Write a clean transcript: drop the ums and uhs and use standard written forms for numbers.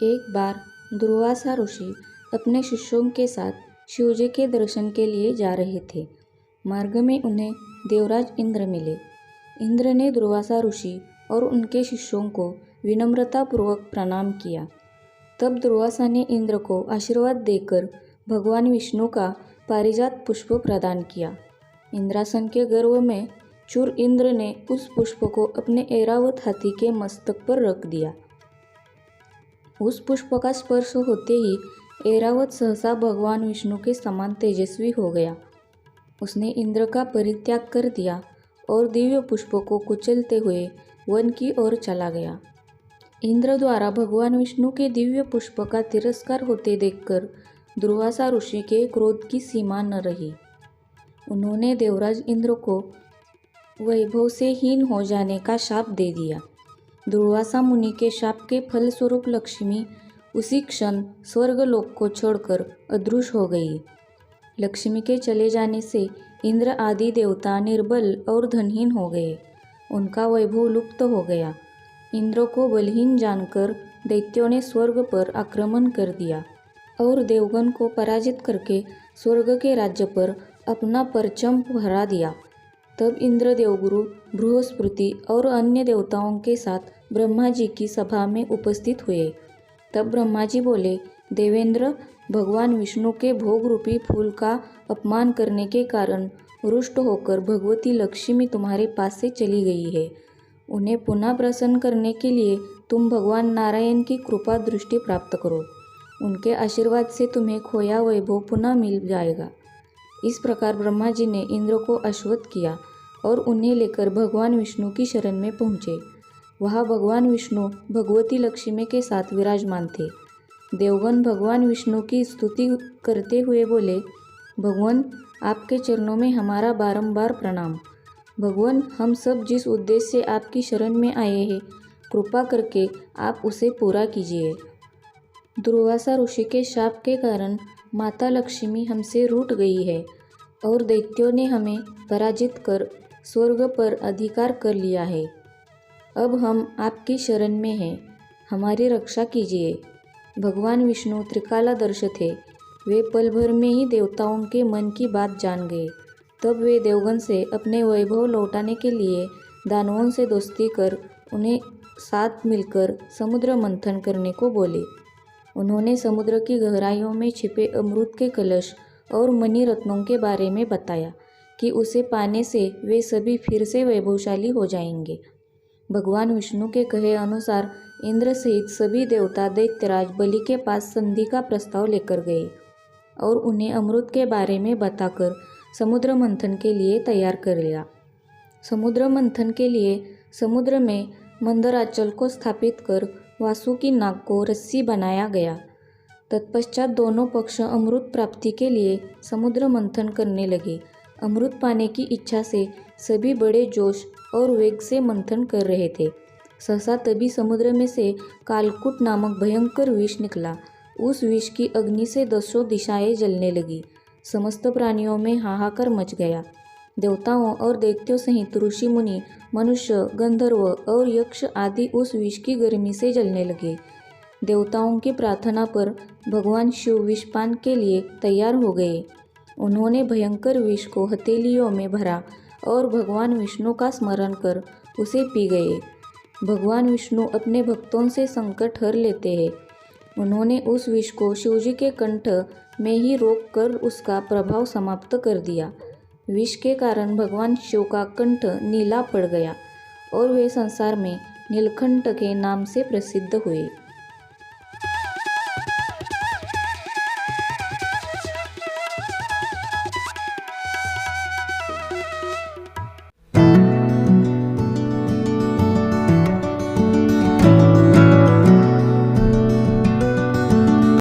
एक बार दुर्वासा ऋषि अपने शिष्यों के साथ शिवजी के दर्शन के लिए जा रहे थे। मार्ग में उन्हें देवराज इंद्र मिले। इंद्र ने दुर्वासा ऋषि और उनके शिष्यों को विनम्रतापूर्वक प्रणाम किया। तब दुर्वासा ने इंद्र को आशीर्वाद देकर भगवान विष्णु का पारिजात पुष्प प्रदान किया। इंद्रासन के गर्व में चूर इंद्र ने उस पुष्प को अपने ऐरावत हाथी के मस्तक पर रख दिया। उस पुष्प का स्पर्श होते ही ऐरावत सहसा भगवान विष्णु के समान तेजस्वी हो गया। उसने इंद्र का परित्याग कर दिया और दिव्य पुष्प को कुचलते हुए वन की ओर चला गया। इंद्र द्वारा भगवान विष्णु के दिव्य पुष्प का तिरस्कार होते देखकर दुर्वासा ऋषि के क्रोध की सीमा न रही। उन्होंने देवराज इंद्र को वैभव से हीन हो जाने का शाप दे दिया। दुर्वासा मुनि के शाप के फलस्वरूप लक्ष्मी उसी क्षण स्वर्गलोक को छोड़कर अदृश्य हो गई। लक्ष्मी के चले जाने से इंद्र आदि देवता निर्बल और धनहीन हो गए। उनका वैभव लुप्त हो गया। इंद्र को बलहीन जानकर दैत्यों ने स्वर्ग पर आक्रमण कर दिया और देवगण को पराजित करके स्वर्ग के राज्य पर अपना परचम फहरा दिया। तब इंद्र देवगुरु बृहस्पति और अन्य देवताओं के साथ ब्रह्मा जी की सभा में उपस्थित हुए। तब ब्रह्मा जी बोले, देवेंद्र, भगवान विष्णु के भोग रूपी फूल का अपमान करने के कारण रुष्ट होकर भगवती लक्ष्मी तुम्हारे पास से चली गई है। उन्हें पुनः प्रसन्न करने के लिए तुम भगवान नारायण की कृपा दृष्टि प्राप्त करो। उनके आशीर्वाद से तुम्हें खोया वैभव पुनः मिल जाएगा। इस प्रकार ब्रह्मा जी ने इंद्र को आश्वस्त किया और उन्हें लेकर भगवान विष्णु की शरण में पहुँचे। वहाँ भगवान विष्णु भगवती लक्ष्मी के साथ विराजमान थे। देवगण भगवान विष्णु की स्तुति करते हुए बोले, भगवान, आपके चरणों में हमारा बारंबार प्रणाम। भगवान, हम सब जिस उद्देश्य से आपकी शरण में आए हैं, कृपा करके आप उसे पूरा कीजिए। दुर्वासा ऋषि के शाप के कारण माता लक्ष्मी हमसे रूठ गई है और दैत्यों ने हमें पराजित कर स्वर्ग पर अधिकार कर लिया है। अब हम आपकी शरण में हैं, हमारी रक्षा कीजिए। भगवान विष्णु त्रिकालदर्श थे। वे पल भर में ही देवताओं के मन की बात जान गए। तब वे देवगण से अपने वैभव लौटाने के लिए दानवों से दोस्ती कर उन्हें साथ मिलकर समुद्र मंथन करने को बोले। उन्होंने समुद्र की गहराइयों में छिपे अमृत के कलश और मणि रत्नों के बारे में बताया कि उसे पाने से वे सभी फिर से वैभवशाली हो जाएंगे। भगवान विष्णु के कहे अनुसार इंद्र सहित सभी देवता दैत्यराज बलि के पास संधि का प्रस्ताव लेकर गए और उन्हें अमृत के बारे में बताकर समुद्र मंथन के लिए तैयार कर लिया। समुद्र मंथन के लिए समुद्र में मंदराचल को स्थापित कर वासुकी नाग को रस्सी बनाया गया। तत्पश्चात दोनों पक्ष अमृत प्राप्ति के लिए समुद्र मंथन करने लगे। अमृत पाने की इच्छा से सभी बड़े जोश और वेग से मंथन कर रहे थे। सहसा तभी समुद्र में से कालकूट नामक भयंकर विष निकला। उस विष की अग्नि से दसों दिशाएं जलने लगी। समस्त प्राणियों में हाहाकार मच गया। देवताओं और दैत्यों सहित ऋषि मुनि, मनुष्य, गंधर्व और यक्ष आदि उस विष की गर्मी से जलने लगे। देवताओं की प्रार्थना पर भगवान शिव विषपान के लिए तैयार हो गए। उन्होंने भयंकर विष को हथेलियों में भरा और भगवान विष्णु का स्मरण कर उसे पी गए। भगवान विष्णु अपने भक्तों से संकट हर लेते हैं। उन्होंने उस विष को शिवजी के कंठ में ही रोक कर उसका प्रभाव समाप्त कर दिया। विष के कारण भगवान शिव का कंठ नीला पड़ गया और वे संसार में नीलकंठ के नाम से प्रसिद्ध हुए।